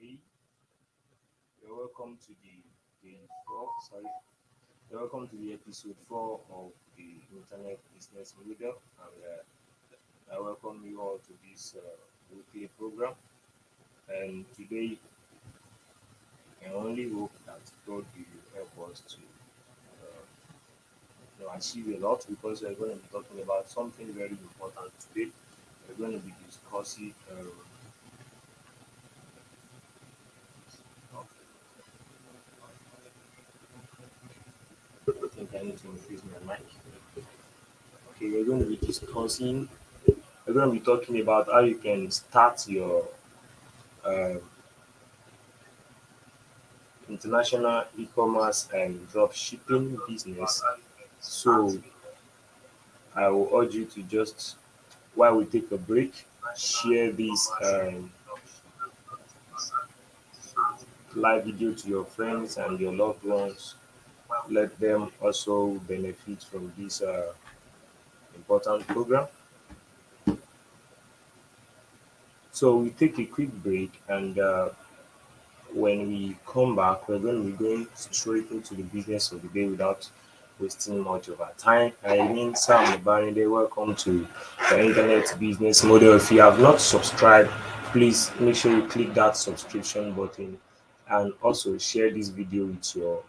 today you're welcome to the four. Sorry, you're welcome to the episode 4 of the Internet Business Model, and I welcome you all to this weekly program. And today, I only hope that God will help us to achieve a lot because we're going to be talking about something very important today. We're going to be discussing. I think I need to increase my mic. Okay, we're going to be discussing. We're going to be talking about how you can start your uh, international e-commerce and drop shipping business. So I will urge you to just, while we take a break, share this live video to your friends and your loved ones. Let them also benefit from this important program. So we take a quick break, and when we come back, we're going to be going straight into the business of the day without wasting much of our time. I mean, Sam Barinde, welcome to the Internet Business Model. If you have not subscribed, please make sure you click that subscription button and also share this video your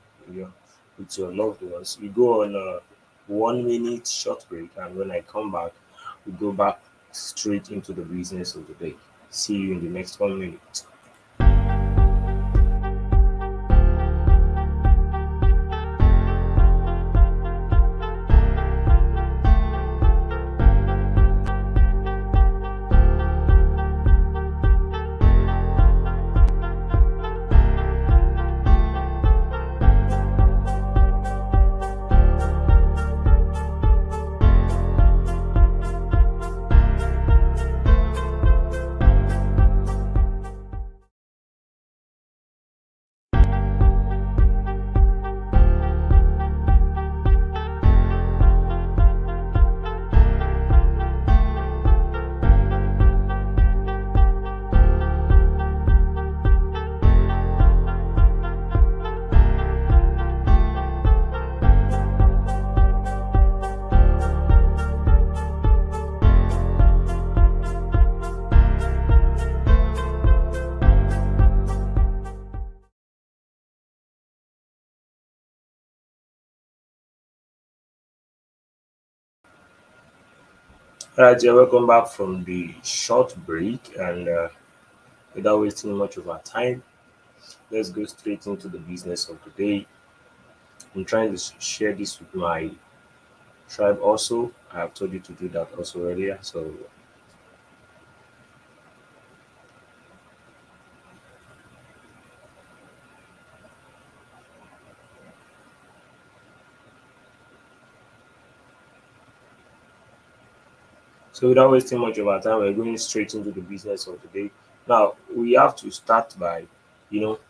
with your loved ones. We go on a 1 minute short break, and when I come back, we go back straight into the business of the day. See you in the next 1 minute. All right, yeah, welcome back from the short break, and without wasting much of our time, let's go straight into the business of the day. I'm trying to share this with my tribe also. I have told you to do that also earlier. So without wasting much of our time, we're going straight into the business of the day. Now we have to start by, you know,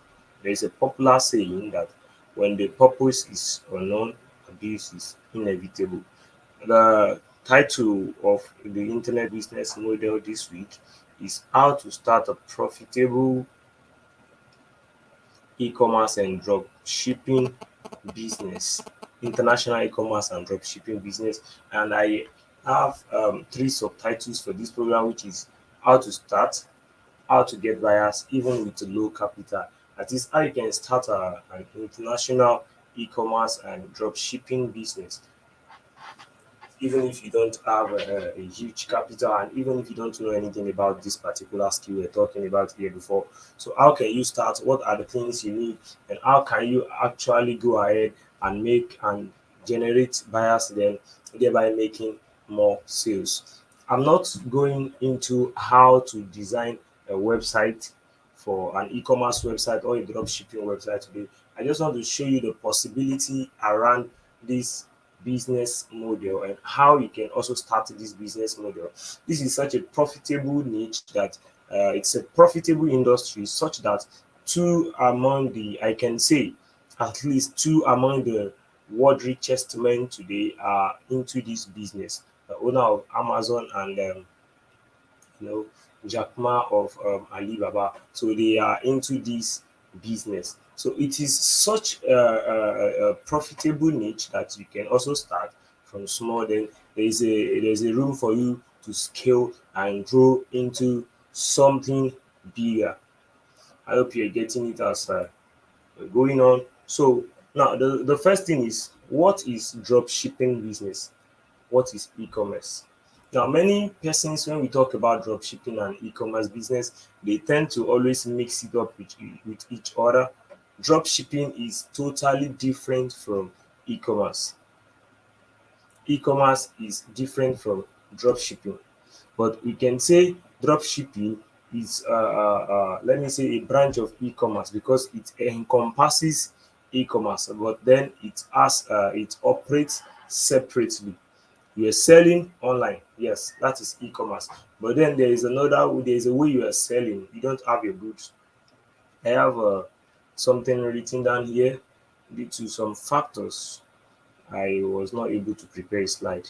there's a popular saying that when the purpose is unknown, abuse is inevitable. The title of the internet business model this week is how to start a profitable e-commerce and drop shipping business, international e-commerce and drop shipping business. And I have three subtitles for this program, which is how to start, how to get buyers, even with low capital. That is how you can start an international e-commerce and drop shipping business even if you don't have a huge capital and even if you don't know anything about this particular skill we're talking about here before. So, how can you start? What are the things you need? And how can you actually go ahead and make and generate buyers, then thereby making more sales? I'm not going into how to design a website for an e-commerce website or a drop shipping website today. I just want to show you the possibility around this business model and how you can also start this business model. This is such a profitable niche that it's a profitable industry, such that two among the, I can say, at least two among the world richest men today are into this business. The owner of Amazon and you know Jack Ma of Alibaba. So they are into this business. So it is such a profitable niche that you can also start from small. Then there's a room for you to scale and grow into something bigger. I hope you're getting it as going on. So now the first thing is, what is drop shipping business? What is e-commerce? Now, many persons, when we talk about drop shipping and e-commerce business, they tend to always mix it up with each other. Drop shipping is totally different from e-commerce. E-commerce is different from drop shipping, but we can say drop shipping is let me say a branch of e-commerce because it encompasses e-commerce, but then it operates separately. You are selling online, yes, that is e-commerce, but then there is a way you are selling. You don't have your goods. I have something written down here. Due to some factors, I was not able to prepare a slide.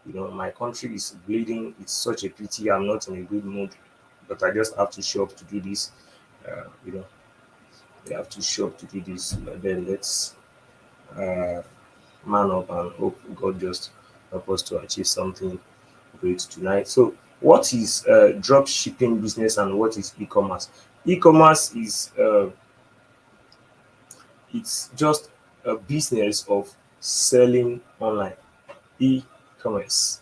My country is bleeding. It's such a pity. I'm not in a good mood, but I just have to show up to do this. Uh, you know, we have to show up to do this. But then let's uh, man up and hope God just help us to achieve something great tonight. So, what is drop shipping business and what is e-commerce? E-commerce is it's just a business of selling online. E-commerce.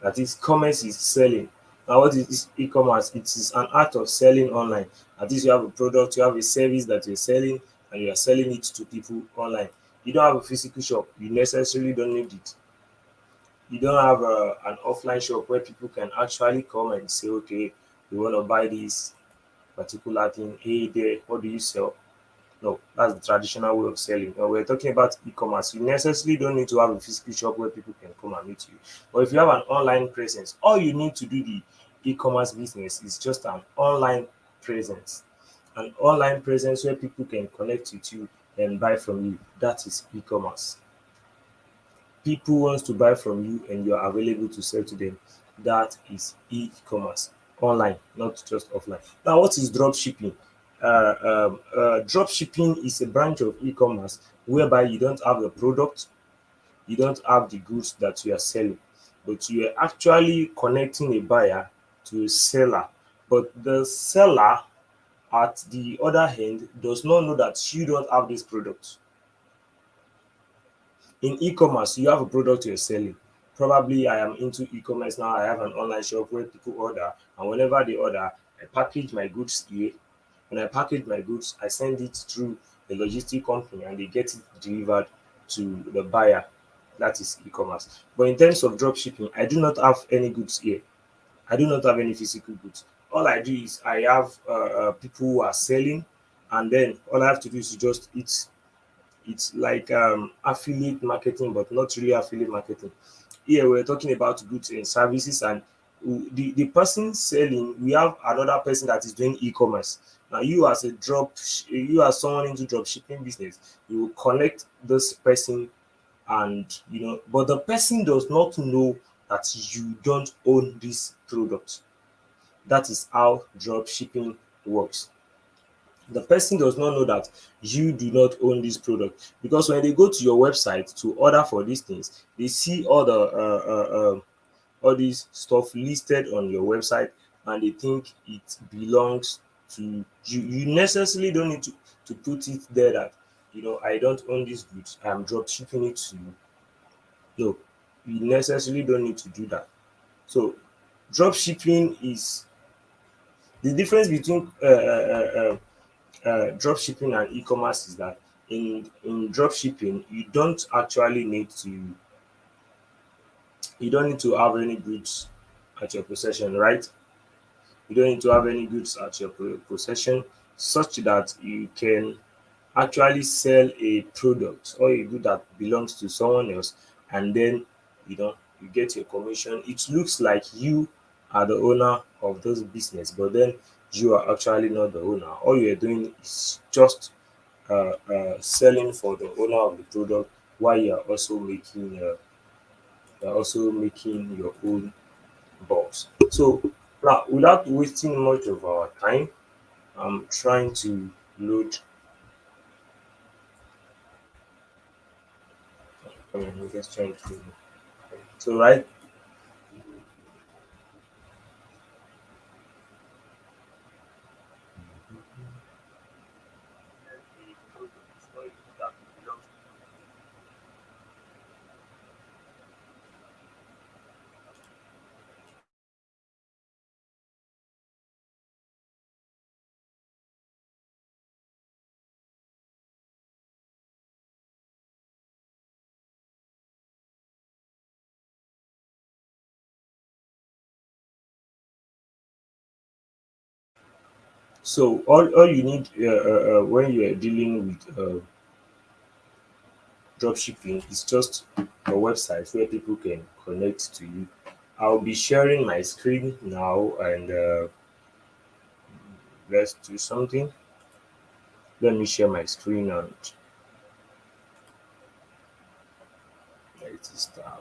That is, commerce is selling. Now, what is e-commerce? It is an art of selling online. At least you have a product, you have a service that you're selling, and you are selling it to people online. You don't have a physical shop. You necessarily don't need it. You don't have an offline shop where people can actually come and say, okay, we want to buy this particular thing. Hey, there, what do you sell? No, that's the traditional way of selling. Now, we're talking about e-commerce. You necessarily don't need to have a physical shop where people can come and meet you. But if you have an online presence, all you need to do the e-commerce business is just an online presence. An online presence where people can connect with you and buy from you. That is e-commerce. People wants to buy from you and you are available to sell to them. That is e-commerce. Online, not just offline. Now, what is drop shipping? Drop shipping is a branch of e-commerce whereby you don't have the product, you don't have the goods that you are selling, but you are actually connecting a buyer to a seller. But the seller at the other hand does not know that you don't have this product. In e-commerce, you have a product you're selling. Probably I am into e-commerce now. I have an online shop where people order, and whenever they order, I package my goods here. When I package my goods, I send it through the logistic company and they get it delivered to the buyer. That is e-commerce. But in terms of drop shipping, I do not have any goods here. I do not have any physical goods. All I do is I have people who are selling, and then all I have to do is just it's like affiliate marketing, but not really affiliate marketing. Here we're talking about goods and services, and the person selling, we have another person that is doing e-commerce. Now, you as someone into drop shipping business, you will connect this person, and but the person does not know that you don't own this product. That is how drop shipping works. The person does not know that you do not own this product, because when they go to your website to order for these things, they see all these stuff listed on your website, and they think it belongs to you. You necessarily don't need to put it there that I don't own these goods, I'm drop shipping it to you. No, you necessarily don't need to do that. So drop shipping is the difference between drop shipping and e-commerce is that in drop shipping you don't need to have any goods at your possession, right? You don't need to have any goods at your possession, such that you can actually sell a product or a good that belongs to someone else, and then you get your commission. It looks like you are the owner of this business, but then you are actually not the owner. All you are doing is just selling for the owner of the product, while you are also making your own box. So Now, without wasting much of our time, I'm trying to load. I'm just trying to. So right. So all you need when you are dealing with dropshipping is just a website where people can connect to you. I'll be sharing my screen now, and let's do something. Let me share my screen and let it start.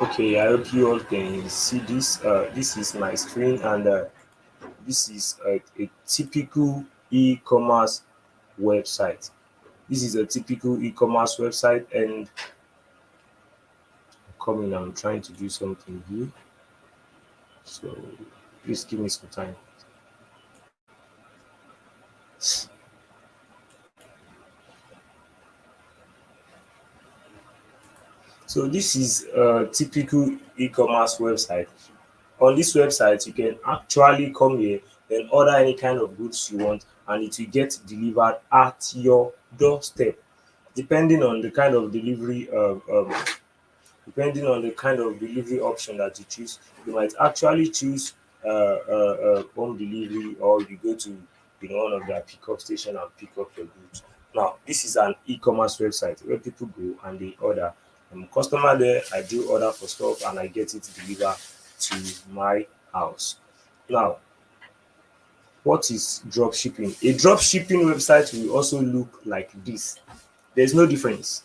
Okay, I hope you all can see this. This is my screen, and this is a typical e-commerce website. This is a typical e-commerce website, and coming, I'm trying to do something here. So please give me some time. So this is a typical e-commerce website. On this website, you can actually come here and order any kind of goods you want, and it will get delivered at your doorstep. Depending on the kind of delivery depending on the kind of delivery option that you choose, you might actually choose home delivery, or you go to one of their pickup station and pick up your goods. Now, this is an e-commerce website where people go and they order. I'm a customer there. I do order for stuff and I get it delivered to my house. Now, what is drop shipping? A drop shipping website will also look like this. There's no difference.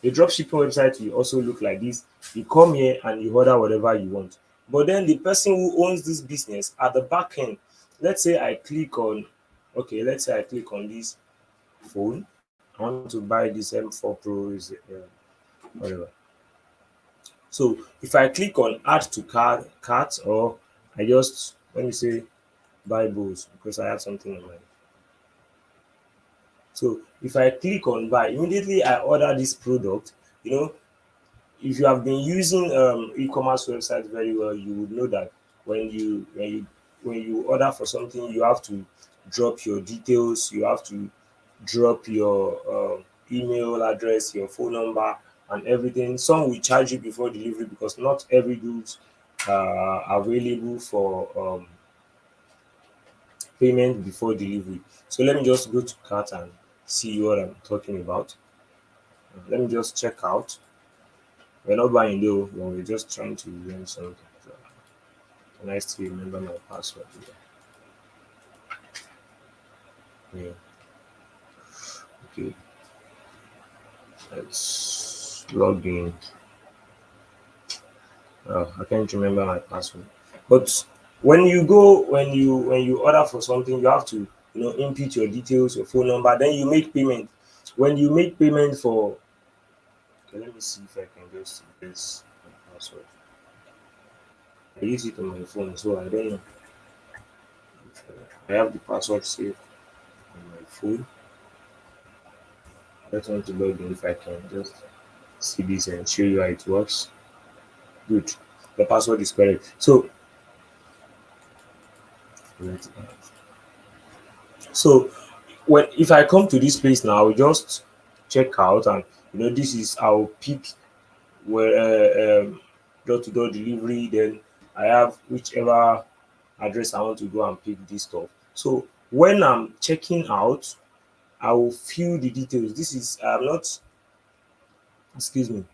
A dropshipping website will also look like this. You come here and you order whatever you want. But then the person who owns this business at the back end, let's say I click on, okay, let's say I click on this phone. I want to buy this M4 Pro, whatever. So if I click on add to cart, or I just, let me say, buy both because I have something in mind. So if I click on buy, immediately I order this product. You know, if you have been using e-commerce website very well, you would know that when you order for something, you have to drop your details, you have to drop your email address, your phone number, and everything. Some will charge you before delivery because not every goods are available for payment before delivery. So let me just go to cart and see what I'm talking about. Let me just check out. We're not buying though, but we're just trying to learn something. So, can I still remember my password? Yeah. Okay. Let's log in. I can't remember my password. But when you order for something, you have to input your details, your phone number, then you make payment. When you make payment for, okay, let me see if I can just guess my password. I use it on my phone, so I don't know. I have the password saved on my phone. I just want to log in if I can just see this and show you how it works. Good. The password is correct. So, so when if I come to this place now, I'll just check out, and this is I'll pick where door to door delivery. Then I have whichever address I want to go and pick this stuff. So when I'm checking out, I will fill the details. This is I'm not excuse me.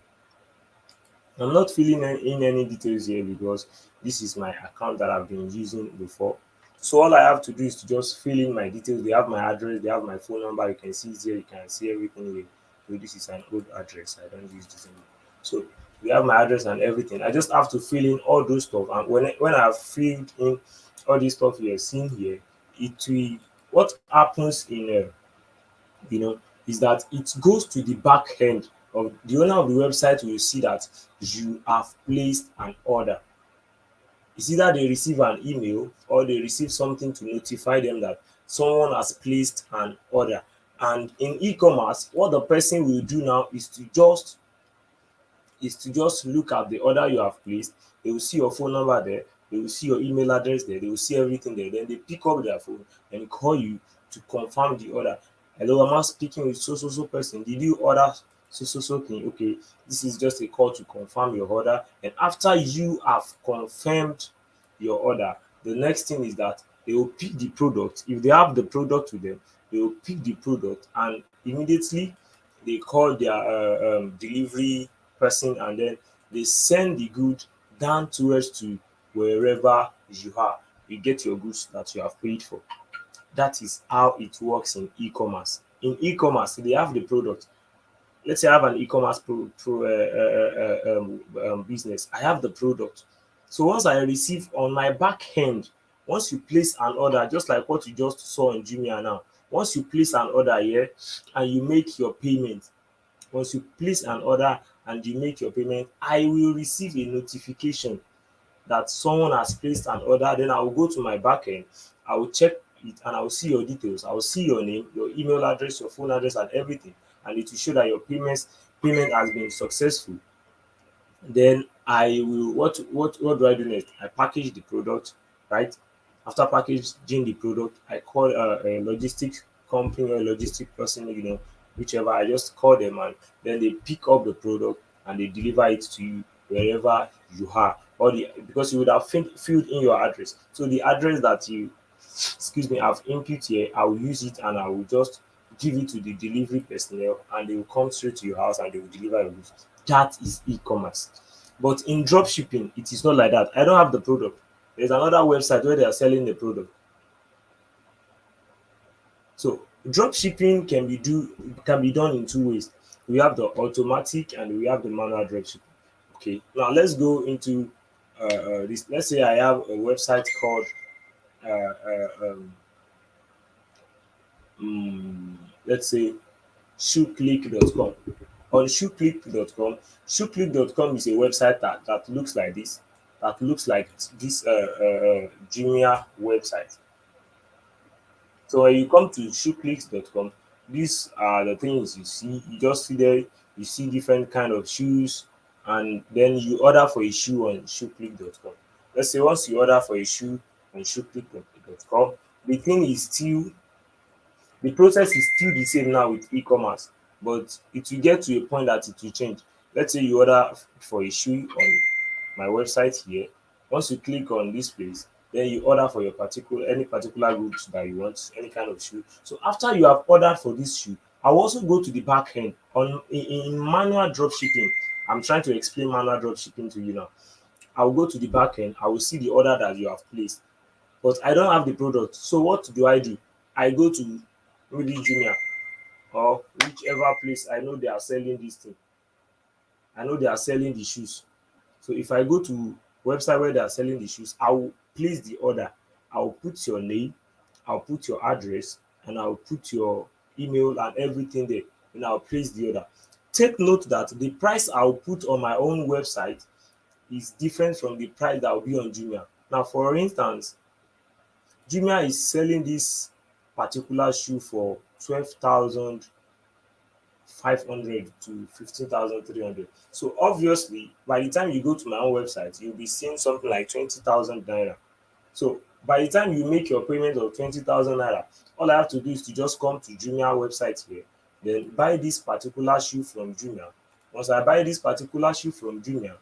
I'm not filling in any details here because this is my account that I've been using before. So all I have to do is to just fill in my details. They have my address, they have my phone number. You can see it here, you can see everything here. So this is an old address. I don't use this anymore. So we have my address and everything. I just have to fill in all those stuff. And when I have filled in all this stuff you are seeing here, it will what happens in you know is that it goes to the back end of the owner of the website will see that you have placed an order. It's either they receive an email or they receive something to notify them that someone has placed an order. And in e-commerce, what the person will do now is to just look at the order you have placed. They will see your phone number there, they will see your email address there, they will see everything there. Then they pick up their phone and call you to confirm the order. Hello, am I speaking with so so so person? Did you order so so so thing? Okay, this is just a call to confirm your order. And after you have confirmed your order, the next thing is that they will pick the product. If they have the product with them, they will pick the product and immediately they call their delivery person, and then they send the good down towards to wherever you are. You get your goods that you have paid for. That is how it works in e-commerce. In e-commerce, they have the product. Let's say I have an e-commerce business. I have the product. So once I receive on my back end, once you place an order, just like what you just saw in Jumia now, once you place an order here and you make your payment, once you place an order and you make your payment, I will receive a notification that someone has placed an order. Then I will go to my back end, I will check it and I will see your details. I will see your name, your email address, your phone address, and everything. And it will show that your payment has been successful. Then I will what do I do next? I package the product, right? After packaging the product, I call a logistics company or a logistic person, whichever. I just call them and then they pick up the product and they deliver it to you wherever you are. Or the because you would have filled in your address. So the address that you have input here, I will use it and I will just give it to the delivery personnel and they will come straight to your house and they will deliver your goods. That is e-commerce. But in drop shipping, it is not like that. I don't have the product. There's another website where they are selling the product. So drop shipping can be done in two ways. We have the automatic and we have the manual drop shipping. Okay. Now let's go into this. Let's say I have a website called uh, uh, um, let's say shoeclick.com. On shoeclick.com is a website that looks like this, that looks like this Jumia website. So when you come to shoeclicks.com, these are the things you see. You just see there, you see different kind of shoes, and then you order for a shoe on shoeclick.com. Let's say once you order for a shoe on shoeclick.com, the thing is still the process is still the same now with e-commerce, but it will get to a point that it will change. Let's say you order for a shoe on my website here. Once you click on this place, then you order for your particular goods that you want, any kind of shoe. So after you have ordered for this shoe, I will also go to the back end in manual drop shipping. I'm trying to explain manual drop shipping to you now. I will go to the back end, I will see the order that you have placed, but I don't have the product. So what do? I go to maybe Jumia or whichever place I know they are selling this thing. I know they are selling the shoes. So if I go to website where they are selling the shoes, I will place the order. I will put your name, I'll put your address, and I'll put your email and everything there. And I'll place the order. Take note that the price I'll put on my own website is different from the price that will be on Jumia. Now, for instance, Jumia is selling this particular shoe for 12,500 to 15,300. So obviously, by the time you go to my own website, you'll be seeing something like 20,000 naira. So by the time you make your payment of 20,000 naira, all I have to do is to just come to Jumia website here, then buy this particular shoe from Jumia. Once I buy this particular shoe from Jumia,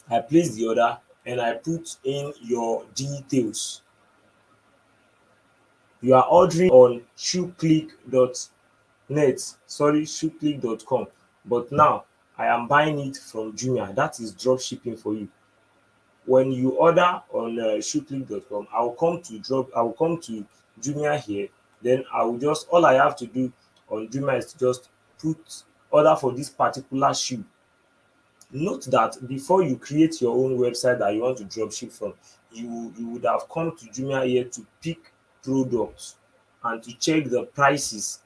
I place the order and I put in your details. You are ordering on shoeclick.com, but now I am buying it from Jumia. That is drop shipping for you. when you order on shoeclick.com, I will come to Jumia here. Then I will just all I have to do on Jumia is to just put order for this particular shoe. Note that before you create your own website that you want to dropship from, you would have come to Jumia here to pick products and to check the prices.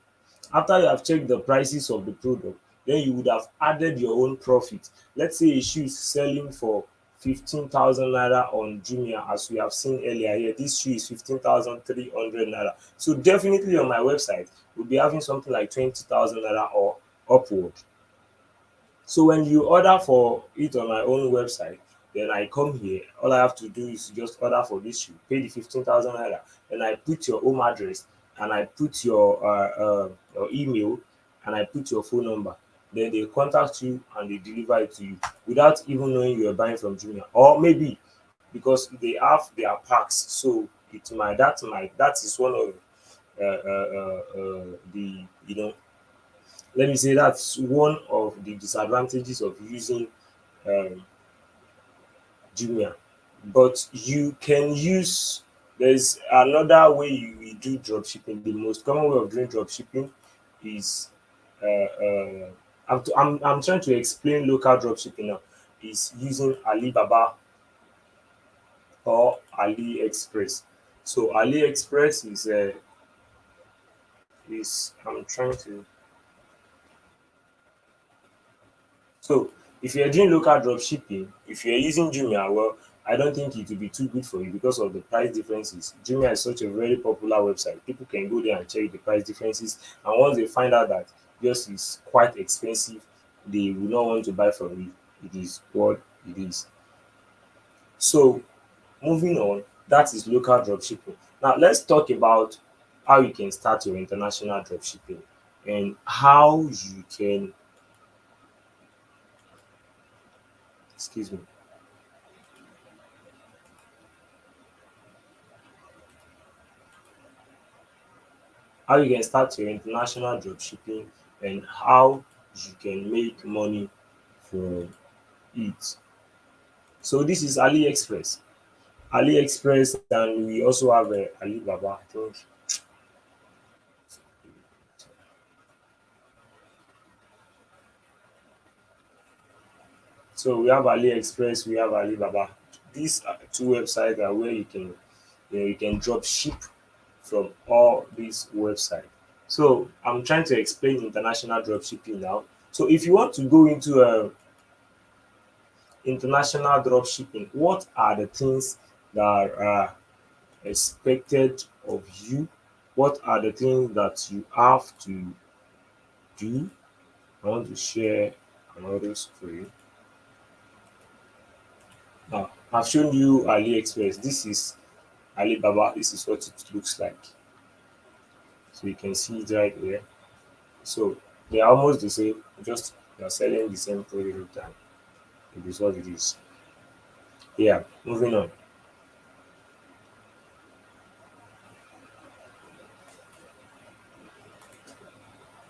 After you have checked the prices of the product, then you would have added your own profit. Let's say a shoe is selling for 15,000 naira on Jumia, as we have seen earlier here. This shoe is 15,300 naira. So definitely on my website, we'll be having something like 20,000 naira or upward. So when you order for it on my own website, then I come here. All I have to do is just order for this shoe, pay the 15,000 naira, then I put your home address, and I put your email, and I put your phone number. Then they contact you and they deliver it to you without even knowing you are buying from Jumia. Or maybe because they have their packs, so that is one of the let me say that's one of the disadvantages of using um, Jumia. But you can use there's another way you do drop shipping. The most common way of doing drop shipping is I'm trying to explain local drop shipping now. Is using Alibaba or AliExpress. So AliExpress is I'm trying to So if you're doing local drop shipping, if you're using Jumia, well, I don't think it will be too good for you because of the price differences. Jumia is such a very popular website. People can go there and check the price differences, and once they find out that yours is quite expensive, they will not want to buy from you. It is what it is. So moving on, that is local drop shipping. Now let's talk about how you can start your international drop shipping and how you can excuse me how you can start your international dropshipping and how you can make money from it. So this is AliExpress. AliExpress, and we also have Alibaba. I think so. We have AliExpress, we have Alibaba. These are two websites are where you can drop ship from all these websites. So I'm trying to explain international drop shipping now. So if you want to go into international drop shipping, what are the things that are expected of you? What are the things that you have to do? I want to share another screen. Now, I've shown you AliExpress. This is Alibaba. This is what it looks like. So you can see it right here. So they're almost the same, just they're selling the same product and it is what it is. Yeah, moving on.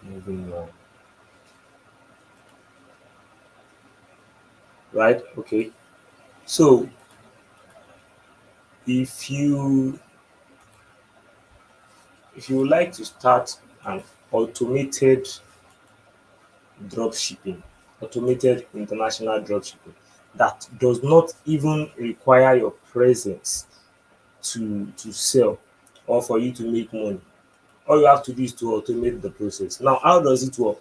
Moving on. Right? Okay. So if you if you would like to start an automated drop shipping, automated international drop shipping that does not even require your presence to sell or for you to make money. All you have to do is to automate the process. Now, how does it work?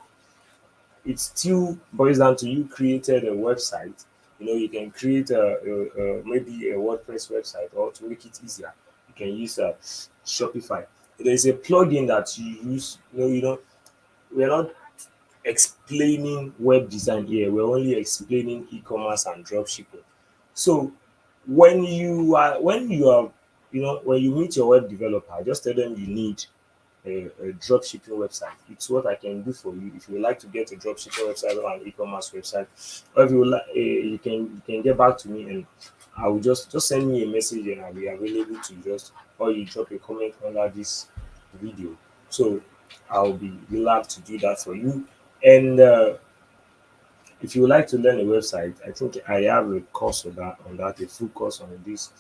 It still boils down to you created a website. You can create maybe a WordPress website, or to make it easier, you can use Shopify. There is a plugin that you use. We're not explaining web design here. We're only explaining e-commerce and dropshipping. So when you meet your web developer, just tell them you need a drop shipping website. It's what I can do for you. If you would like to get a drop shipping website or an e-commerce website, or if you would like, you can get back to me, and I will just send me a message, and I'll be available to just, or you drop a comment under this video. So I'll be glad to do that for you. And If you would like to learn a website, I think I have a course on that, a full course on this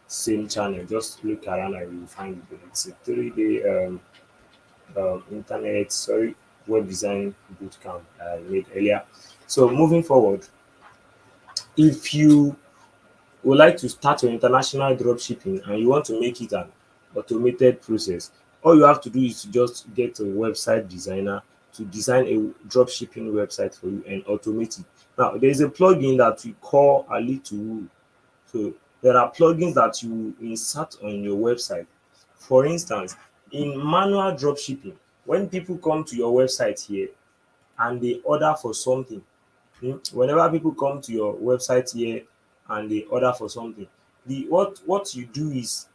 same channel. Just look around and you will find it. It's a 3 day internet, sorry, web design bootcamp I made earlier. So moving forward, if you would like to start your international dropshipping and you want to make it an automated process, all you have to do is to just get a website designer to design a dropshipping website for you and automate it. Now, there is a plugin that we call a little. So there are plugins that you insert on your website. For instance, in manual dropshipping, when people come to your website here and they order for something, whenever people come to your website here and they order for something, the what you do is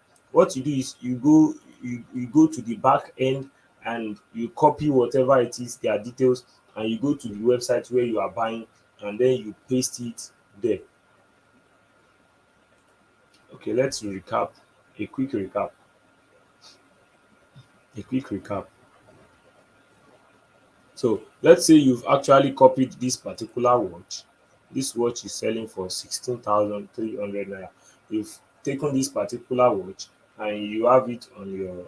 you go to the back end and you copy whatever it is, their details, and you go to the website where you are buying and then you paste it there. Okay, let's recap. A quick recap. A quick recap. So let's say you've actually copied this particular watch. This watch is selling for 16,300 naira. You've taken this particular watch and you have it on your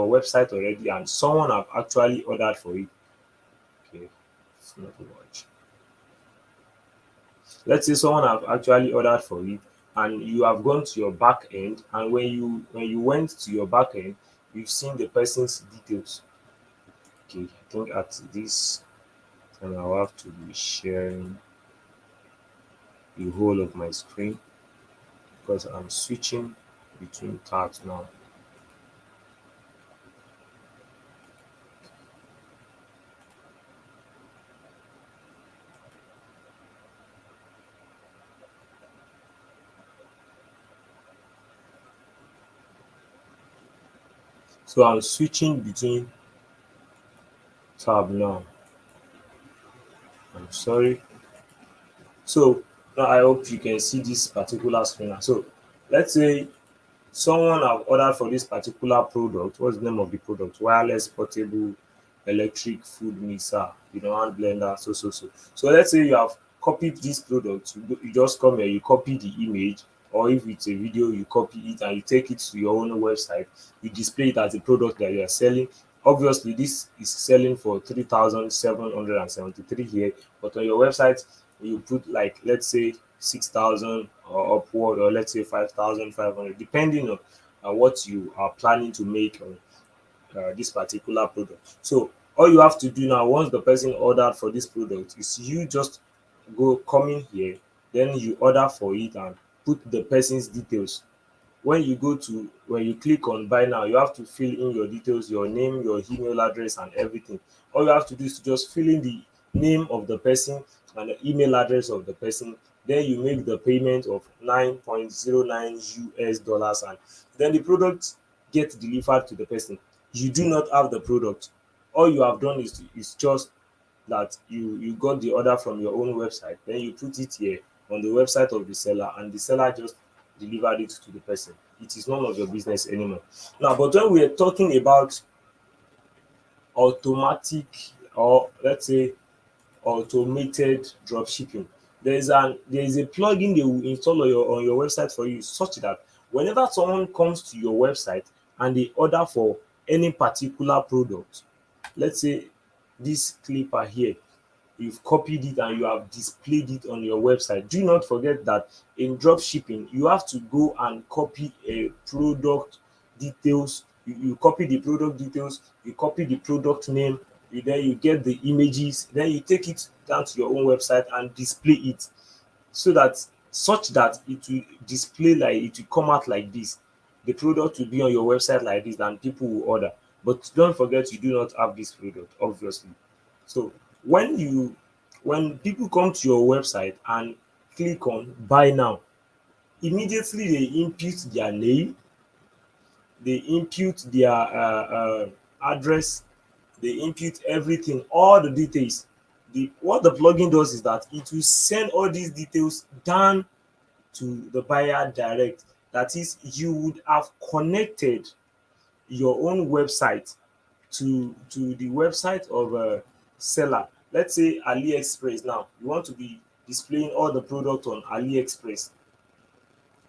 website already, and someone have actually ordered for it. Okay, it's not a watch. Let's say someone have actually ordered for it, and you have gone to your back end, and when you went to your back end, you've seen the person's details. Okay, I think at this time I'll have to be sharing the whole of my screen because I'm switching between tabs now. So I'm switching between tab now. I'm sorry. So now I hope you can see this particular screen now. So let's say someone have ordered for this particular product. What's the name of the product? Wireless portable electric food mixer, hand blender, so let's say you have copied this product. You just come here, you copy the image, or if it's a video, you copy it and you take it to your own website. You display it as a product that you are selling. Obviously this is selling for 3,773 here, but on your website you put, like, let's say 6,000 or upward, or let's say 5,500, depending on what you are planning to make on this particular product. So all you have to do now, once the person ordered for this product, is you just come in here, then you order for it and put the person's details. When you click on buy now, you have to fill in your details, your name, your email address and everything. All you have to do is to just fill in the name of the person and the email address of the person. Then you make the payment of 9.09 US dollars, and then the product gets delivered to the person. You do not have the product. All you have done is just that you got the order from your own website, then you put it here on the website of the seller, and the seller just delivered it to the person. It is none of your business anymore. Now, but when we are talking about automatic, or let's say automated drop shipping, there is a plugin they will install on your website for you, such that whenever someone comes to your website and they order for any particular product, let's say this clipper here, you've copied it and you have displayed it on your website. Do not forget that in drop shipping you have to go and copy a product details. You copy the product details, you copy the product name, then you get the images, then you take it down to your own website and display it, so that such that it will display, like it will come out like this. The product will be on your website like this and people will order. But don't forget, you do not have this product, obviously. So when people come to your website and click on buy now, immediately they input their name, they input their address, they input everything, all the details. What the plugin does is that it will send all these details down to the buyer direct. That is, you would have connected your own website to the website of a seller. let's say AliExpress. Now you want to be displaying all the product on AliExpress.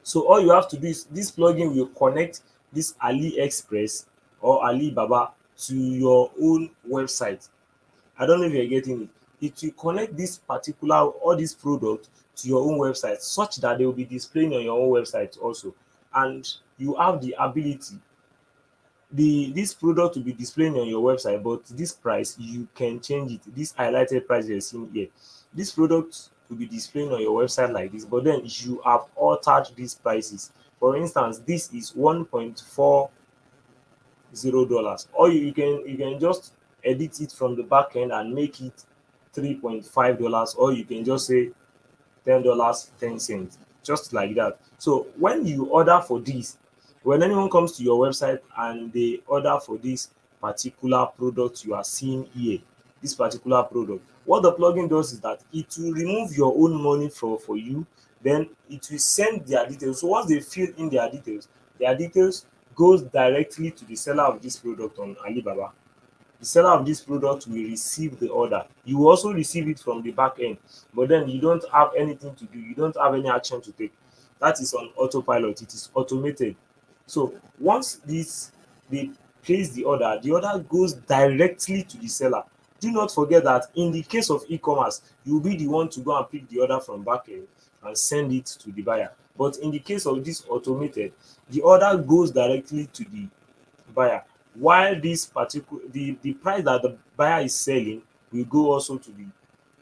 So all you have to do is this plugin will connect this AliExpress or Alibaba to your own website. I don't know if you're getting it. It will connect this particular all these products to your own website such that they will be displaying on your own website also. And you have the ability, this product will be displaying on your website, but this price you can change it. This highlighted price you're seeing here, this product will be displaying on your website like this, but then you have altered these prices. For instance, this is $1.40, or you can just edit it from the back end and make it $3.5, or you can just say $10.10, just like that. So when you order for this, when anyone comes to your website and they order for this particular product you are seeing here, this particular product, what the plugin does is that it will remove your own money for you, then it will send their details. So once they fill in their details goes directly to the seller of this product on Alibaba. The seller of this product will receive the order. You will also receive it from the back end, but then you don't have anything to do. You don't have any action to take. That is on autopilot. It is automated. So once this they place the order goes directly to the seller. Do not forget that in the case of e-commerce, you will be the one to go and pick the order from back end and send it to the buyer. But in the case of this automated, the order goes directly to the buyer, while this particular the price that the buyer is selling will go also to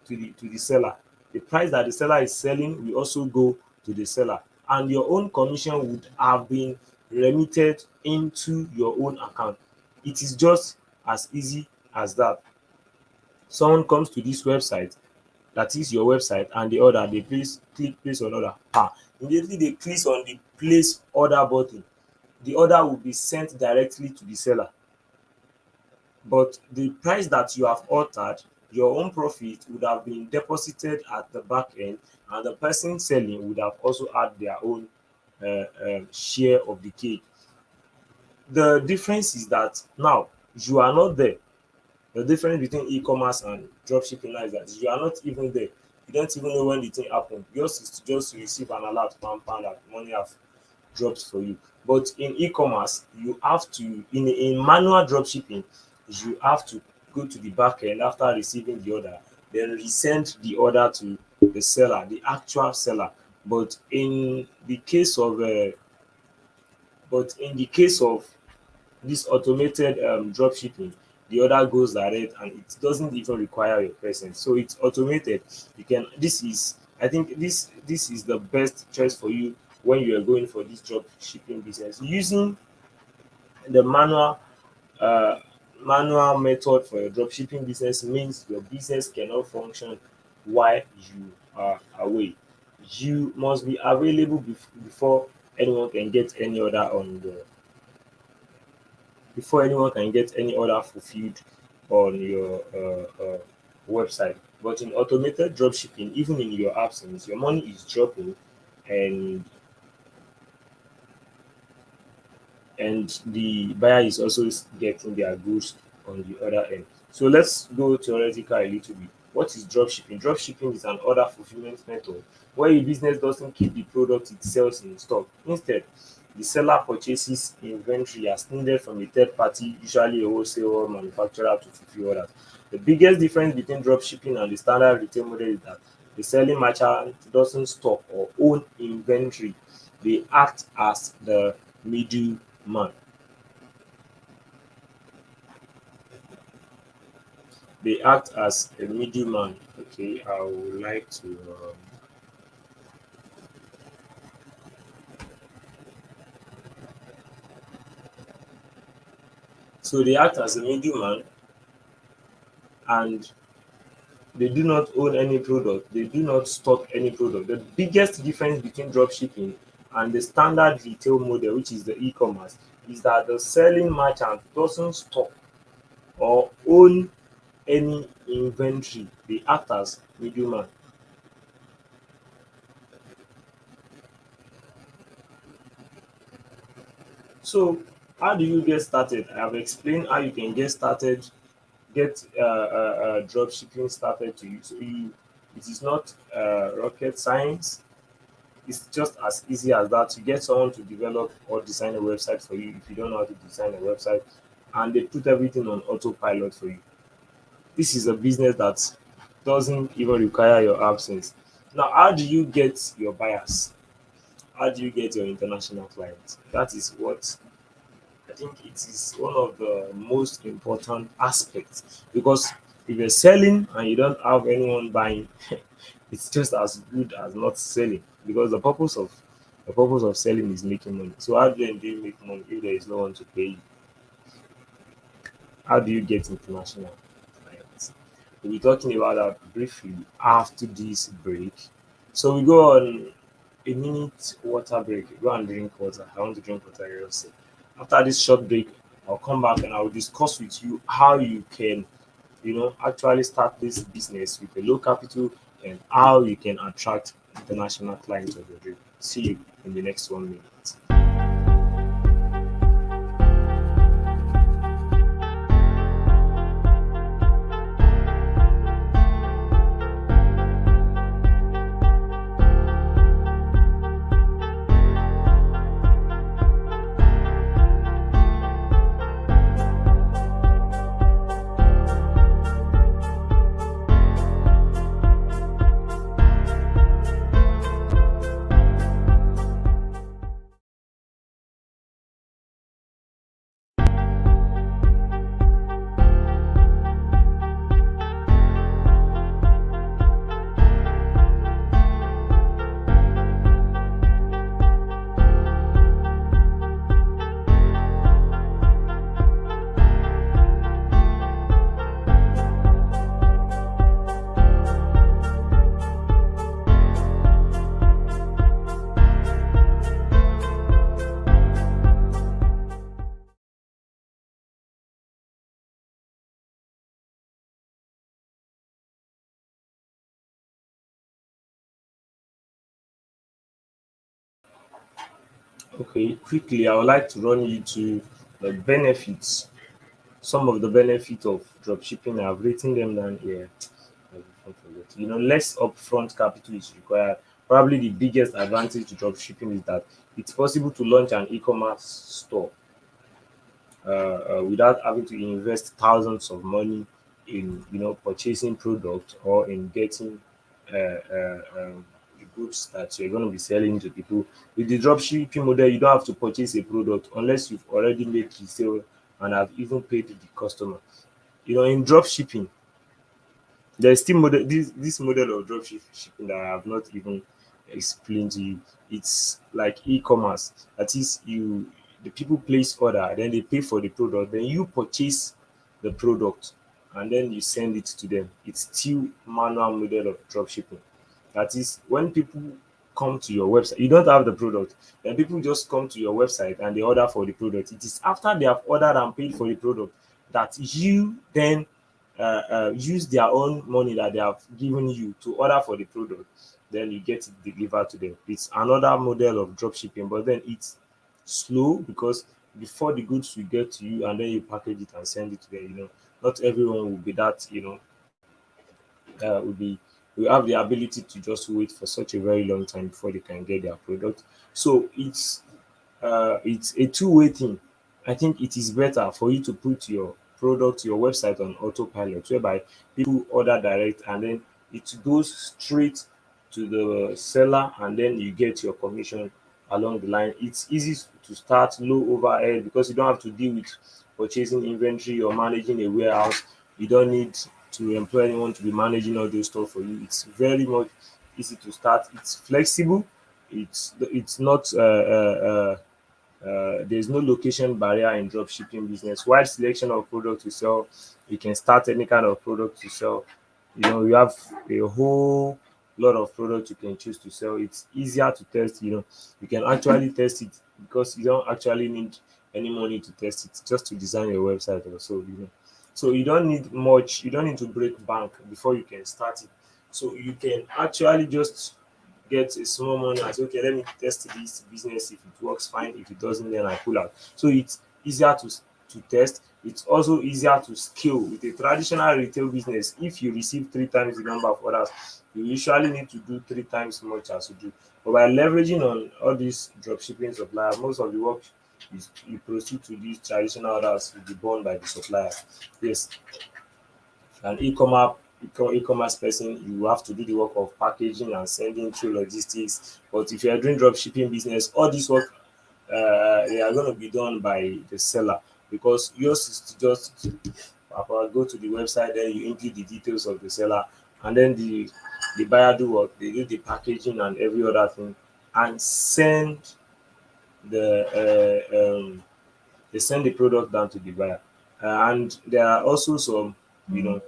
the seller. The price that the seller is selling will also go to the seller, and your own commission would have been remitted into your own account. It is just as easy as that. Someone comes to this website, that is your website, and the order, they click place on order. Immediately they click on the place order button, the order will be sent directly to the seller. But the price that you have altered, your own profit would have been deposited at the back end, and the person selling would have also had their own share of the cake. The difference is that now you are not there. The difference between e-commerce and dropshipping now is that you are not even there. You don't even know when the thing happened. Yours is to just receive an alert, that money have dropped for you. But in e-commerce, you have to, in manual dropshipping, you have to go to the back end after receiving the order, then resend the order to the seller, the actual seller. But in the case of this automated dropshipping, the order goes direct and it doesn't even require your presence. So it's automated. You can this is I think this is the best choice for you when you are going for this drop shipping business. Using the uh, manual method for your drop shipping business means your business cannot function while you are away. You must be available before anyone can get any order on the before anyone can get any order fulfilled on your website. But in automated dropshipping, even in your absence, your money is dropping, and the buyer is also getting their goods on the other end. So let's go theoretical a little bit. What is dropshipping? Dropshipping is an order fulfillment method where a business doesn't keep the product it sells in stock. Instead, the seller purchases inventory as needed from a third party, usually a wholesale or manufacturer, to fulfill orders. The biggest difference between dropshipping and the standard retail model is that the selling merchant doesn't stock or own inventory. They act as the middleman. They act as a middleman. Okay, I would like to. So they act as a middleman, and they do not own any product. They do not stock any product. The biggest difference between dropshipping and the standard retail model, which is the e-commerce, is that the selling merchant doesn't stock or own any inventory. They act as middleman. So how do you get started? I have explained how you can get started get drop shipping started to you. So it is not rocket science. It's just as easy as that. You get someone to develop or design a website for you if you don't know how to design a website, and they put everything on autopilot for you. This is a business that doesn't even require your absence. Now, how do you get your buyers? How do you get your international clients? That is what I think it is one of the most important aspects, because if you're selling and you don't have anyone buying, it's just as good as not selling, because the purpose of selling is making money. So how then do you make money if there is no one to pay you? How do you get international clients? We'll be talking about that briefly after this break. So we go on a minute water break. Go and drink water. I want to drink water here also. After this short break, I'll come back and I will discuss with you how you can, actually start this business with a low capital, and how you can attract international clients of your dream. See you in the next 1 minute. Okay, quickly, I would like to run you to the benefits, some of the benefits of dropshipping. I've written them down here. I don't forget. Less upfront capital is required. Probably the biggest advantage to dropshipping is that it's possible to launch an e-commerce store without having to invest thousands of money in purchasing product or in getting the goods that you're going to be selling to people. With the dropshipping model, you don't have to purchase a product unless you've already made the sale and have even paid the customer. In dropshipping, there's still this model of drop shipping that I have not even explained to you. It's like e-commerce. That is, the people place order, then they pay for the product, then you purchase the product, and then you send it to them. It's still manual model of drop shipping. That is, when people come to your website, you don't have the product, then people just come to your website and they order for the product. It is after they have ordered and paid for the product that you then use their own money that they have given you to order for the product, then you get it delivered to them. It's another model of drop shipping, but then it's slow, because before the goods will get to you and then you package it and send it to them, not everyone will be that, will be will have the ability to just wait for such a very long time before they can get their product. So it's a two-way thing. I think it is better for you to put your product, your website on autopilot, whereby people order direct and then it goes straight to the seller, and then you get your commission along the line. It's easy to start, low overhead, because you don't have to deal with purchasing inventory or managing a warehouse. You don't need to employ anyone to be managing all those stuff for you. It's very much easy to start. It's flexible. It's not there's no location barrier in drop shipping business. Wide selection of products to sell. You can start any kind of product to sell. You have a whole lot of products you can choose to sell. It's easier to test. You can actually test it because you don't actually need any money to test it, just to design your website or so. So you don't need much. You don't need to break bank before you can start it. So you can actually just get a small money and say, okay, let me test this business. If it works, fine. If it doesn't, then I pull out. So it's easier to to test. It's also easier to scale. With a traditional retail business, if you receive three times the number of orders, you usually need to do three times much as you do. But by leveraging on all these dropshipping suppliers, most of the work is you proceed to these traditional orders will be borne by the supplier. Yes, an e-commerce person, you have to do the work of packaging and sending through logistics. But if you are doing drop shipping business, all this work they are going to be done by the seller, because yours is to just go to the website, then you input the details of the seller, and then the buyer do what they do, the packaging and every other thing, and the they send the product down to the buyer. And there are also some, you know,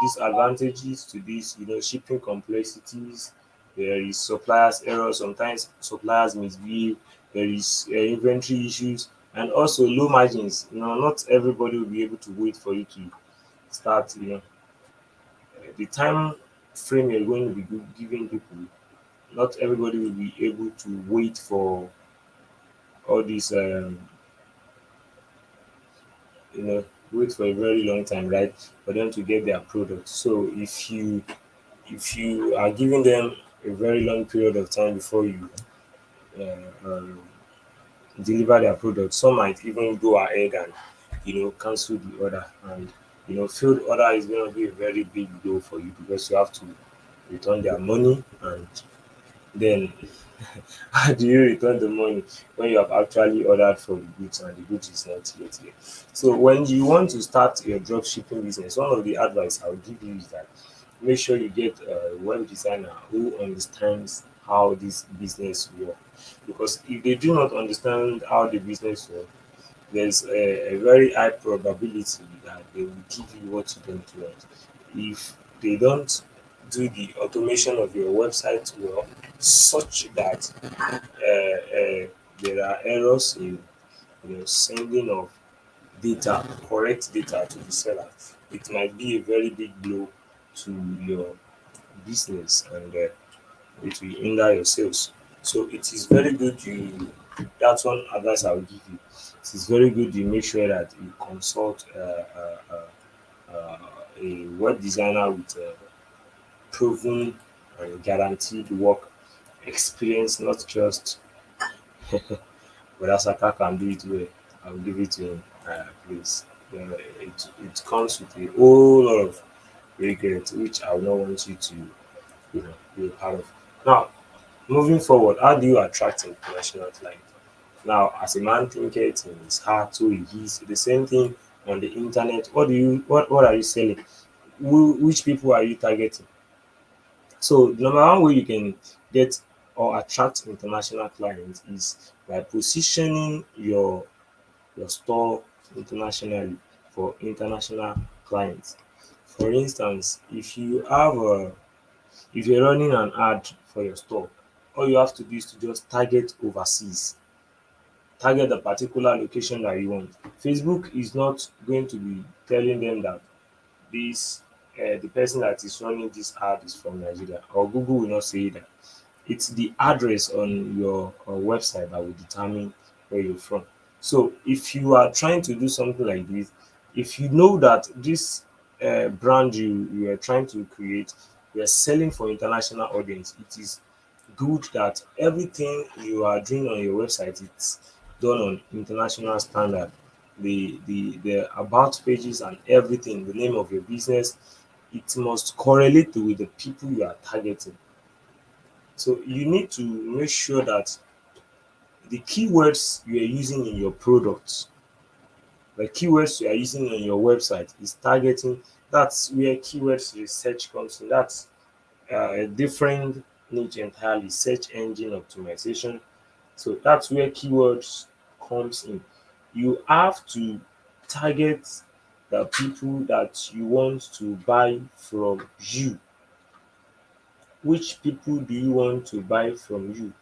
disadvantages to this, shipping complexities. There is suppliers error. Sometimes suppliers misbehave. There is inventory issues, and also low margins. Not everybody will be able to wait for you to start. The time frame you're going to be giving people, not everybody will be able to wait for all these you know wait for a very long time, right, for them to get their product. So if you are giving them a very long period of time before you um, deliver their product, some might even go ahead and cancel the order. And failed order is going to be a very big blow for you, because you have to return their money. And then how do you return the money when you have actually ordered for the goods and the goods is not yet here? So when you want to start your drop shipping business, one of the advice I will give you is that make sure you get a web designer who understands how this business works. Because if they do not understand how the business works, there's a very high probability that they will give you what you don't want. If they don't do the automation of your website well, such that there are errors in sending of data, correct data to the seller, it might be a very big blow to your business, and it will hinder your sales. So it is very good you that's one advice I will give you. It is very good you make sure that you consult a web designer with proven and guaranteed work experience, not just whether Saka can do it well. I'll give it to him, please. It comes with a whole lot of regret, which I will not want you to be a part of. Now, moving forward, how do you attract international clients? Now, as a man thinking it in his heart, so he is the same thing on the internet. What are you selling? Which people are you targeting? So the number one way you can get or attract international clients is by positioning your store internationally for international clients. For instance, if you're running an ad for your store, all you have to do is to just target overseas. Target the particular location that you want. Facebook is not going to be telling them that this the person that is running this ad is from Nigeria, or Google will not say that. It's the address on your website that will determine where you're from. So if you are trying to do something like this, if you know that this brand you are trying to create, you are selling for international audience, it is good that everything you are doing on your website it's done on international standard. The about pages and everything, the name of your business, it must correlate with the people you are targeting. So you need to make sure that the keywords you are using in your products, the keywords you are using on your website is targeting. That's where keywords research comes in. That's a different niche entirely, search engine optimization. So that's where keywords comes in. You have to target the people that you want to buy from you. Which people do you want to buy from you?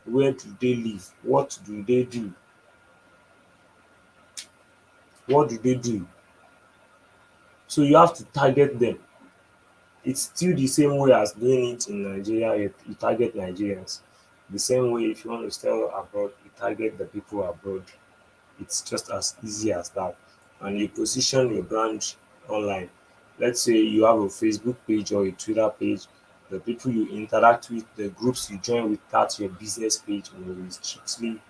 Where do they live? What do they do? What do they do? So you have to target them. It's still the same way as doing it in Nigeria. You target Nigerians. The same way if you want to sell abroad, you target the people abroad. It's just as easy as that. and you position your brand online. Let's say you have a Facebook page or a Twitter page. The people you interact with, the groups you join with, that's your business page, is strictly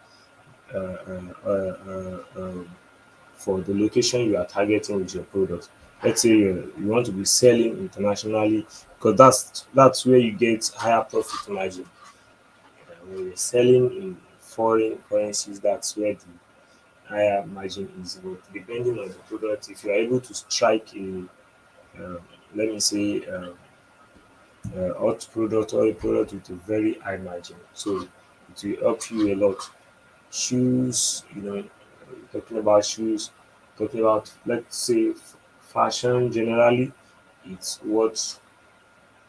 uh, uh, uh, for the location you are targeting with your product. Let's say you want to be selling internationally, because that's where you get higher profit margin. When you're selling in foreign currencies, that's where the higher margin is. But depending on the product, if you are able to strike a, uh, let me say, hot product or a product with a very high margin, so it will help you a lot. Shoes, talking about shoes, talking about, let's say, fashion generally, it's what,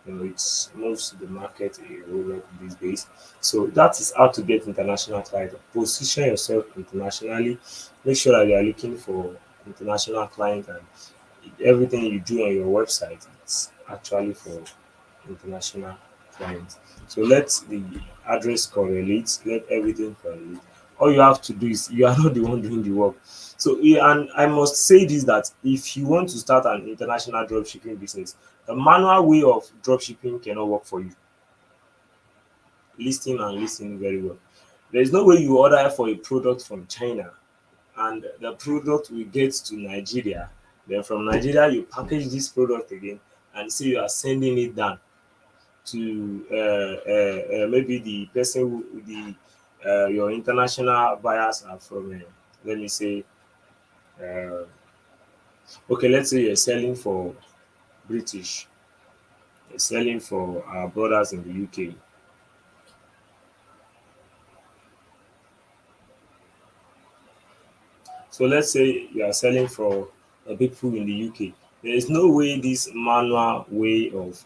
it moves the market a whole lot these days. So that is how to get international clients. Position yourself internationally. Make sure that you are looking for international clients, and everything you do on your website is actually for international clients. So let the address correlate, let everything correlate. All you have to do is, you are not the one doing the work. So yeah, and I must say this, that if you want to start an international dropshipping business, the manual way of dropshipping cannot work for you. Listen and listen very well. There is no way you order for a product from China and the product will get to Nigeria. Then from Nigeria, you package this product again and say you are sending it down to maybe the person who the your international buyers are from. Let me say, uh, okay, let's say you're selling for British, you're selling for our brothers in the UK. So let's say you are selling for people in the UK. There is no way this manual way of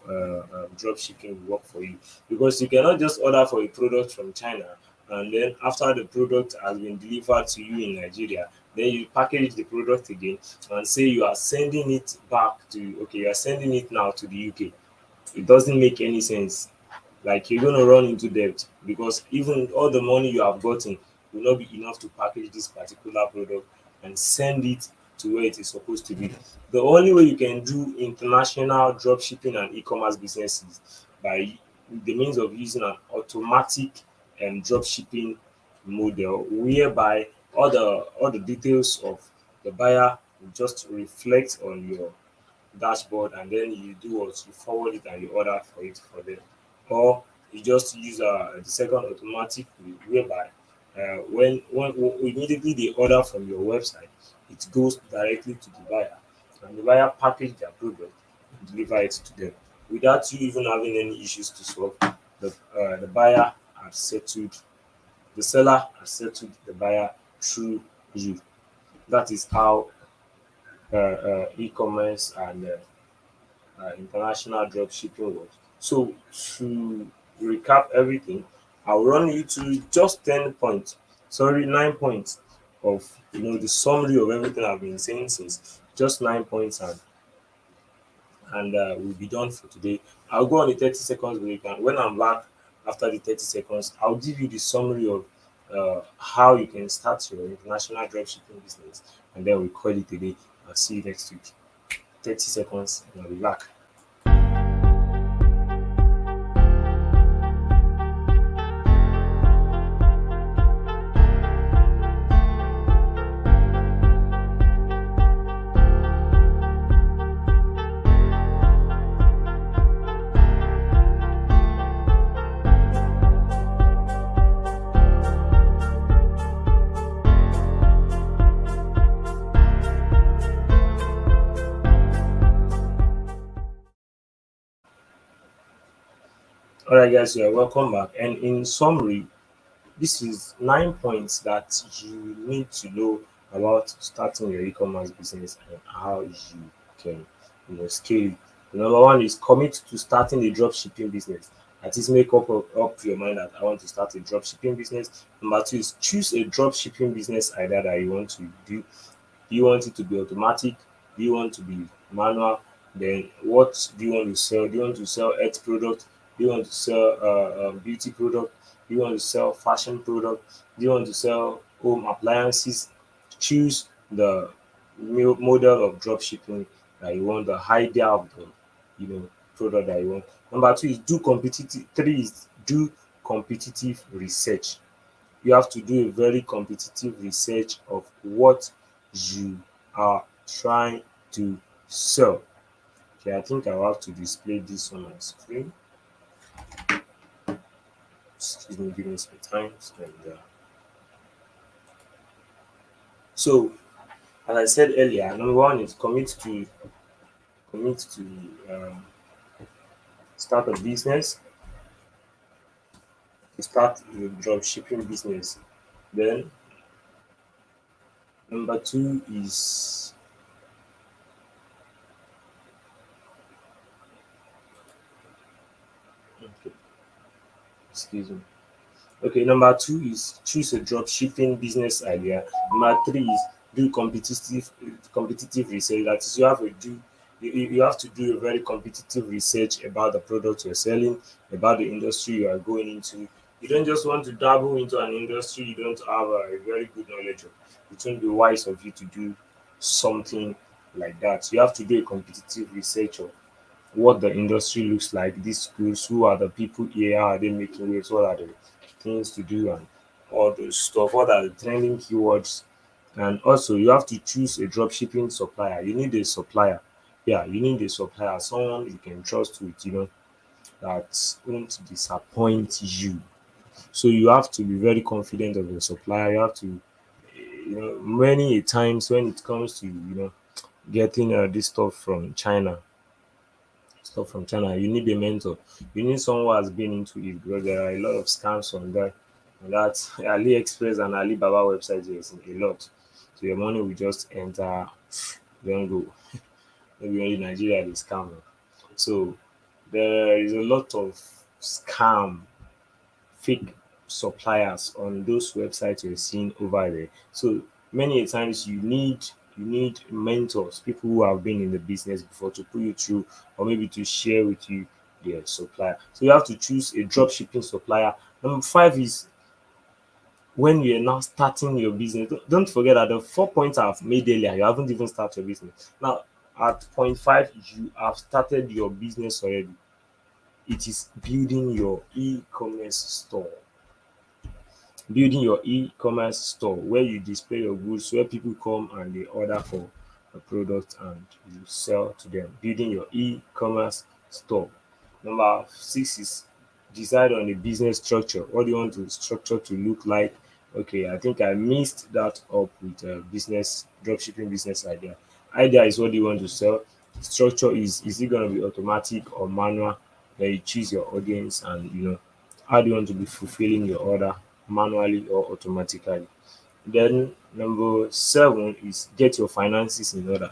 drop shipping will work for you, because you cannot just order for a product from China and then after the product has been delivered to you in Nigeria, then you package the product again and say you are sending it back to, okay, you are sending it now to the UK. It doesn't make any sense. Like, you're going to run into debt, because even all the money you have gotten will not be enough to package this particular product and send it to where it is supposed to be. The only way you can do international drop shipping and e-commerce business is by the means of using an automatic drop shipping model, whereby all the details of the buyer will just reflect on your dashboard, and then you do what, you forward it and you order for it for them. Or you just use the second automatic way, whereby when immediately they order from your website, it goes directly to the buyer, and the buyer package their product and deliver it to them without you even having any issues to solve. The buyer has settled, the seller has settled the buyer through you. That is how e-commerce and international drop shipping works. So to recap everything, I'll run you to just 10 points, sorry, 9 points of, the summary of everything I've been saying since, just 9 points, and we'll be done for today. I'll go on the 30 seconds break, and when I'm back after the 30 seconds, I'll give you the summary of how you can start your international drop shipping business, and then we call it a day. I'll see you next week. 30 seconds, and I'll be back. All right, guys, you're welcome back. And in summary, this is 9 points that you need to know about starting your e-commerce business and how you can, scale it. Number one is commit to starting a drop shipping business. That is, make up your mind that I want to start a drop shipping business. Number two is choose a drop shipping business idea that you want to do. Do you want it to be automatic? Do you want to be manual? Then what do you want to sell? Do you want to sell health product? Do you want to sell beauty product? Do you want to sell fashion product? Do you want to sell home appliances? Choose the model of drop shipping that you want, the idea of the product that you want. Number two is do competitive. Three is do competitive research. You have to do a very competitive research of what you are trying to sell. Okay, I think I'll have to display this on my screen. Excuse me, give me some time. So, as I said earlier, number one is commit to um, start a business, to start a drop shipping business. Then number two is okay, excuse me. Okay, number two is choose a drop shipping business idea. Number three is do competitive research. That is, you have to do a very competitive research about the product you're selling, about the industry you are going into. You don't just want to dabble into an industry you don't have a very good knowledge of. It won't be wise of you to do something like that. You have to do a competitive research of what the industry looks like, these schools, who are the people here, how are they making waves, what are the things to do, and all those stuff, what are the trending keywords. And also, you have to choose a drop shipping supplier. You need a supplier. Yeah, you need a supplier, someone you can trust with, that won't disappoint you. So you have to be very confident of your supplier. You have to, many a times when it comes to, getting this stuff from China, you need a mentor. You need someone who has been into it because there are a lot of scams on that AliExpress and Alibaba websites. Yes, a lot. So your money will just enter, don't go. Maybe only Nigeria is scam. So there is a lot of scam, fake suppliers on those websites you're seeing over there. So many a times you need mentors, people who have been in the business before to put you through or maybe to share with you their supplier. So you have to choose a drop shipping supplier. Number five is when you're now starting your business, don't forget that the 4 points I've made earlier, you haven't even started your business. Now at point five, you have started your business already. It is building your e-commerce store. Building your e-commerce store where you display your goods, where people come and they order for a product and you sell to them. Building your e-commerce store. Number six is decide on a business structure. What do you want the structure to look like? Okay, I think I missed that up with a business dropshipping business idea. Idea is what do you want to sell. Structure is it going to be automatic or manual? Then you choose your audience and how do you want to be fulfilling your order, manually or automatically. Then number seven is get your finances in order.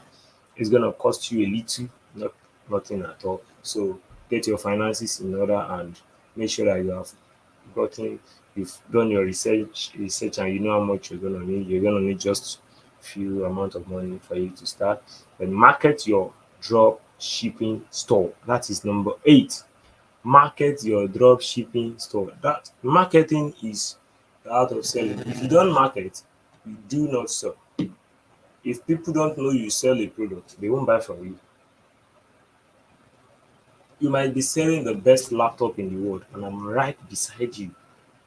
It's gonna cost you a little, not nothing at all. So get your finances in order and make sure that gotten you've done your research and you know how much you're gonna need. You're gonna need just few amount of money for you to start. Then market your drop shipping store. That is number eight. Market your drop shipping store. That marketing is the art of selling. If you don't market, you do not sell. If people don't know you sell a product, they won't buy from you. You might be selling the best laptop in the world, and I'm right beside you,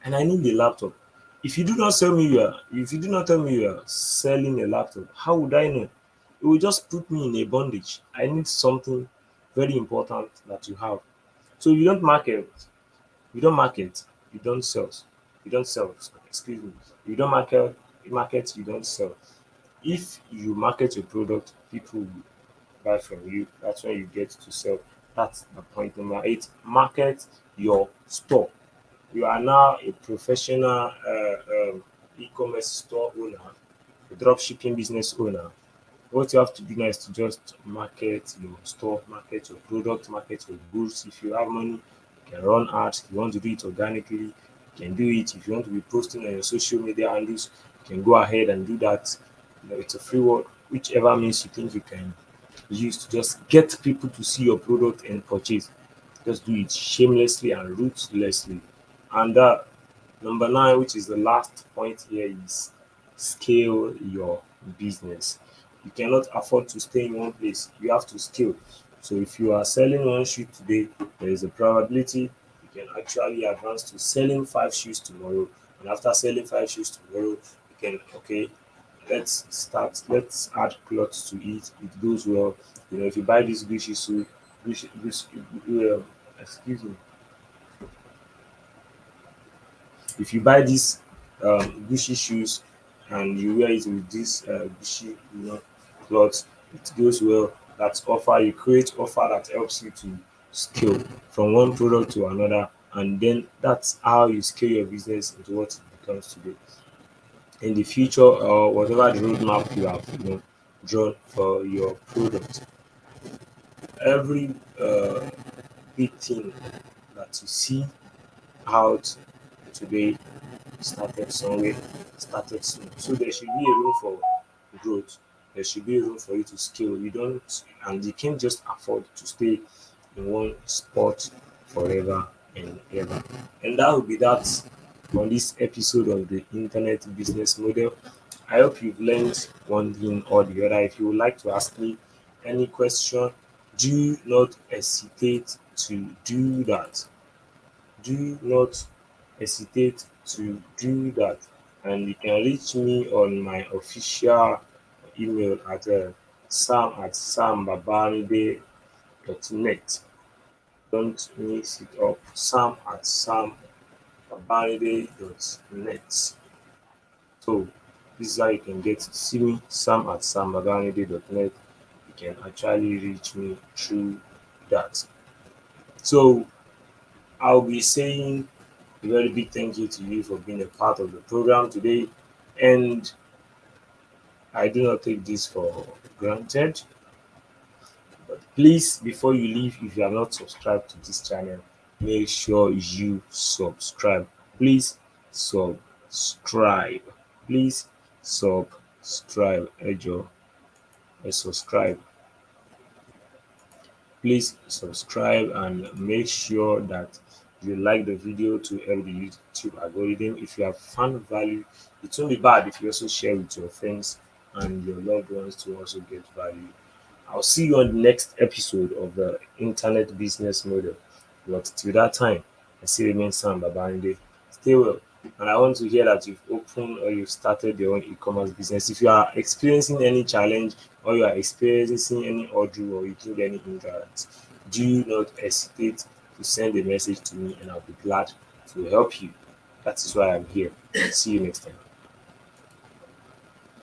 and I need a laptop. If you do not tell me you are selling a laptop, how would I know? It will just put me in a bondage. I need something very important that you have. So you don't market, you don't sell. You don't sell. Excuse me. You don't market, you don't sell. If you market your product, people will buy from you. That's when you get to sell. That's the point number eight. Market your store. You are now a professional e-commerce store owner, a drop shipping business owner. What you have to do now is to just market your store, market your product, market your goods. If you have money, you can run ads. If you want to do it organically, you can do it. If you want to be posting on your social media handles, you can go ahead and do that. It's a free world, whichever means you think you can use to just get people to see your product and purchase. Just do it shamelessly and ruthlessly. And number nine, which is the last point here, is scale your business. You cannot afford to stay in one place. You have to scale. So if you are selling one shoe today, there is a probability you can actually advance to selling five shoes tomorrow. And after selling five shoes tomorrow, you can, okay, let's add clothes to it. It goes well. If you buy this Gucci suit, Gucci, excuse me, if you buy this Gucci shoes and you wear it with this Gucci, clothes, it goes well. That offer, you create offer that helps you to scale from one product to another, and then that's how you scale your business into what it becomes today. In the future, or whatever the roadmap you have, drawn for your product, every big thing that you see out today started somewhere, started soon. So there should be a room for growth. There should be a room for you to scale. You don't, and you can't just afford to stay in one spot forever and ever. And that will be that on this episode of the Internet Business Model. I hope you've learned one thing or the other. If you would like to ask me any question, do not hesitate to do that. Do not hesitate to do that. And you can reach me on my official email at sam@sambabanide.net. Don't mix it up. sam@sambabanide.net. So this is how you can get to see me, sam@sambabanide.net. You can actually reach me through that. So I'll be saying a very big thank you to you for being a part of the program today. And I do not take this for granted. But please, before you leave, if you are not subscribed to this channel, make sure you subscribe. Please subscribe. Please subscribe. Ejo, subscribe. Please subscribe and make sure that you like the video to help the YouTube algorithm. If you have found value, it won't be bad if you also share with your friends and your loved ones to also get value. I'll see you on the next episode of the Internet Business Model. But till that time, I still remain Sam Babande. Stay well. And I want to hear that you've opened or you've started your own e-commerce business. If you are experiencing any challenge or you are experiencing any order or you need any hindrance, do not hesitate to send a message to me and I'll be glad to help you. That is why I'm here. See you next time.